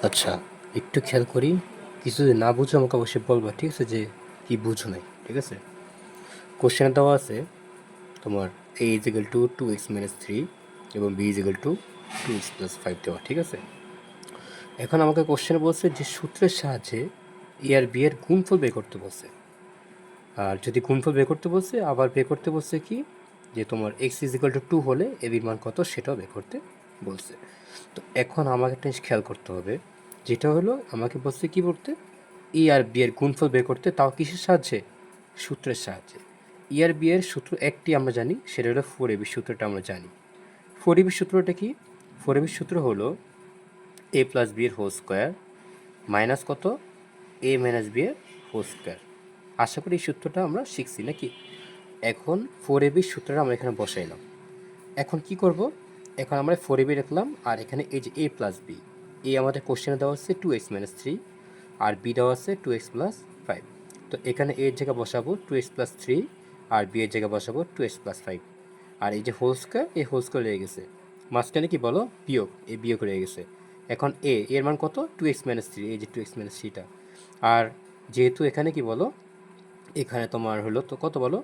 আচ্ছা, একটু খেয়াল করি। কিছু যদি না বুঝো আমাকে অবশ্যই বলবা, ঠিক আছে, যে কি বুঝো নাই, ঠিক আছে। কোশ্চেনে দেওয়া আছে তোমার a is equal to 2x-3 এবং b is equal to 2x+5 দেওয়া, ঠিক আছে। এখন আমাকে কোশ্চেনে বলছে যে সূত্রের সাহায্যে a আর b এর গুণফল বের করতে বলছে। আর যদি গুণফল বের করতে বলছে, আবার বের করতে বলছে কি, যে তোমার x ইজ ইকুয়াল টু 2 হলে a b এর মান কত সেটাও বের করতে বলছে। তো এখন আমাকে একটা জিনিস খেয়াল করতে হবে, যেটা হলো আমাকে বলছে কি করতে, ই আর বি এর গুণফল বের করতে, তাও কিসের সাহায্যে, সূত্রের সাহায্যে। ই আর বি এর সূত্র একটি আমরা জানি, সেটা হলো 4ab সূত্রটা আমরা জানি। 4ab সূত্রটা কি, 4ab সূত্র হলো a প্লাস বি এর হোল স্কোয়ার মাইনাস কত, এ মাইনাস বি এর হোল স্কোয়ার। আশা করি এই সূত্রটা আমরা শিখছি নাকি। এখন 4ab সূত্রটা আমরা এখানে বসাইলাম। এখন কি করব, এখন আমরা 4ab রাখলাম, আর এখানে এই যে a প্লাস বি, এ আমাদের কোশ্চেনে দেওয়া হচ্ছে 2x-3 আর বি দেওয়া আছে 2x+5। তো এখানে এর জায়গায় বসাবো 2x+3 আর বি এর জায়গায় বসাবো 2x+5। আর এই যে হোল স্কোয়ার, এই হোল স্কোয়ার রয়ে গেছে, মাঝখানে কি বলো বিয়োগ, এই বিয়োগ রয়ে গেছে। এখন এর মান কত, 2x-3, এই যে 2x-3টা। আর যেহেতু এখানে কি বলো, এখানে তোমার হলো তো কত বলো,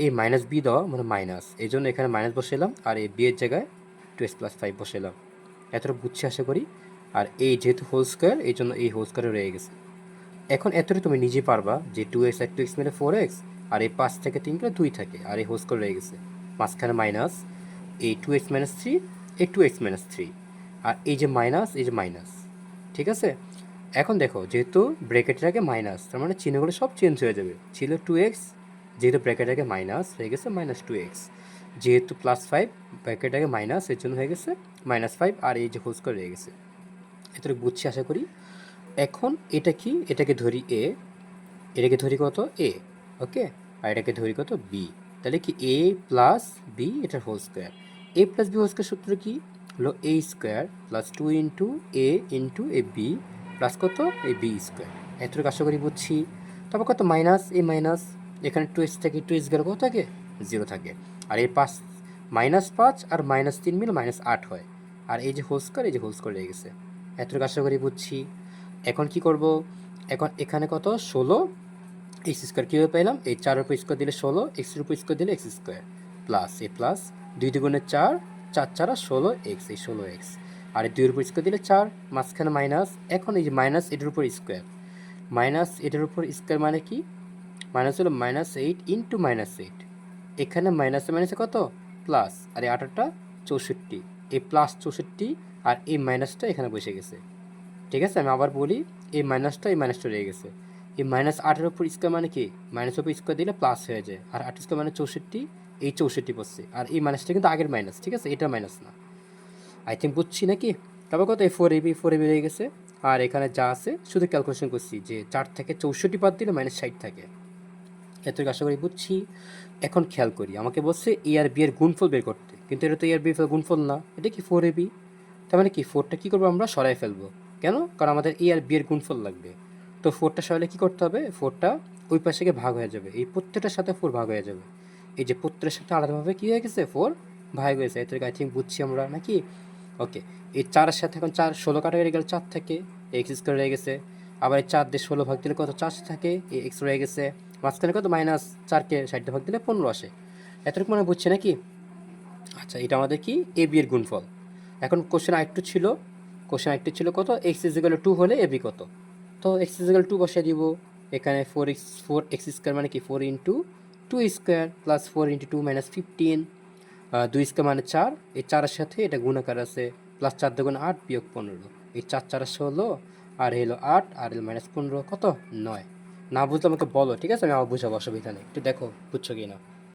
এই মাইনাস বি দেওয়া মানে মাইনাস, এই জন্য এখানে মাইনাস বসাইলাম, আর এই বি এর জায়গায় 2x+5 বসাইলাম। এতটা বুঝছি আশা করি। আর এই যেহেতু হোল স্কোয়ার, এই জন্য এই হোল স্কোয়ারে রয়ে গেছে। এখন এতটা তুমি নিজে পারবা যে 2x আর 2x মিলে 4x, আর এই 5 থেকে 3 গেলে 2 থাকে, আর এই হোল স্কোয়ার রয়ে গেছে, মাঝখানে মাইনাস, এই 2x-3, এই 2x-3, আর এই যে মাইনাস, এই যে মাইনাস, ঠিক আছে। এখন দেখো, যেহেতু ব্র্যাকেটের আগে মাইনাস, তার মানে চিহ্নগুলো সব চেঞ্জ হয়ে যাবে। ছিল 2x, যেহেতু ব্র্যাকেটের আগে মাইনাস হয়ে গেছে -2x, যেহেতু +5 ব্র্যাকেটের আগে মাইনাস, এর জন্য হয়ে গেছে -5, আর এই যে হোল স্কোয়ার রয়ে গেছে। এতটুকু বুঝছি আশা করি। এখন এটা কি, এটাকে ধরি এ, এটাকে ধরি কত এ, ওকে, আর এটাকে ধরি কত বি। তাহলে কি এ প্লাস বি, এটার হোল স্কোয়ার। এ প্লাস বি হোল স্কোয়ার সূত্র কি হলো, এ square plus 2 into A into A B plus কত এ বি স্কোয়ার। এতটুকু আশা করি বুঝছি। তারপর কত মাইনাস এ মাইনাস, এখানে 2x থাকে, 2x গেলে কত থাকে 0 থাকে, আর এই 5 -5 আর -3 মিলে -8 হয়, আর এই যে হোল স্কোয়ার, এই যে হোল স্কোয়ার রয়ে গেছে। এতটুকু আশা করি বুঝছি। এখন কি করব, এখন এখানে কত 16 এক্স স্কোয়ার কীভাবে পেলাম, এই 4 উপর স্কোয়ার দিলে 16, এক্সের উপর স্কোয়ার দিলে এক্স স্কোয়ার প্লাস এ প্লাস 2 দুগুণে 4, 4 4 16 এক্স, এই 16 এক্স, আর এই 2 এর উপর স্কোয়ার দিলে 4, মাঝখানে মাইনাস। এখন এই যে মাইনাস এটার উপর স্কোয়ার, মাইনাস এটার উপর স্কোয়ার মানে কি, মাইনাস হলো -8 ইন্টু -8, এখানে মাইনাসে মাইনাসে কত প্লাস, আর এই 18টা 64, এই প্লাস 64 আর এই মাইনাসটা এখানে বসে গেছে, ঠিক আছে। আমি আবার বলি, এই মাইনাসটা এই মাইনাসটা রয়ে গেছে। এই -8-এর উপর স্কোয়ার মানে কি, মাইনাসের উপর স্কোয়ার দিলে প্লাস হয়ে যায়, আর 8 স্কোয়ার মানে 64, এই 64 পড়ছে, আর এই মাইনাসটা কিন্তু আগের মাইনাস, ঠিক আছে, এটা মাইনাস না। আই থিঙ্ক বুঝছি নাকি। তারপর কত এই 4ab রয়ে গেছে, আর এখানে যা আছে শুধু ক্যালকুলেশন করছি যে 4 থেকে 64 বাদ দিলে -60 থাকে। এতটুকু আশা করি বুঝছি। এখন খেয়াল করি, আমাকে বলছে এ আর বি এর গুণফল বের করতে, কিন্তু এটা তো এ আর বি এর গুণফল না, এটা কি 4ab, তার মানে কি 4টা কী করবো আমরা সরাই ফেলবো। কেন, কারণ আমাদের এ আর বি এর গুণফল লাগবে। তো 4টা সরালে কী করতে হবে, 4টা ওই পাশে গিয়ে ভাগ হয়ে যাবে, এই প্রত্যেকটার সাথে 4 ভাগ হয়ে যাবে, এই যে প্রত্যেকটার সাথে আলাদাভাবে কী হয়ে গেছে 4 ভাগ হয়েছে। এত আই থিঙ্ক বুঝছি আমরা নাকি। ওকে, এই 4-এর সাথে এখন 4 16 কাটা হয়ে গেল, 4 থেকে এক্স স্কোয়ার রয়ে গেছে, আবার এই 4 দিয়ে 16 ভাগ দিলে কত 4 থাকে, এই এক্স রয়ে গেছে, মাঝখানে কত -4কে 60 ভাগ দিলে 15 আসে। এতটুকু মনে বুঝছে নাকি। আচ্ছা, এটা আমাদের কি এ বি এর গুণফল। এখন কোশ্চেন আরেকটু ছিল কত, এক্স ইজ ইকুয়াল টু 2 হলে এ বি কত। তো এক্স ইজ ইকুয়াল 2 বসিয়ে দিব, এখানে 4x স্কোয়ার মানে কি 4 into 2 square plus 4 into 2 -15, 2 square মানে 4, এই 4-এর সাথে এটা গুণাকার আছে, প্লাস 4 দুগুণ 8 বিয়োগ 15, এই 4 4 16, আর হলো 8, আর হলো -15 কত 9। না বুঝলে আমাকে বলো, ঠিক আছে, আমি আবার বুঝাবো, অসুবিধা নেই। একটু দেখো বুঝছো কি না।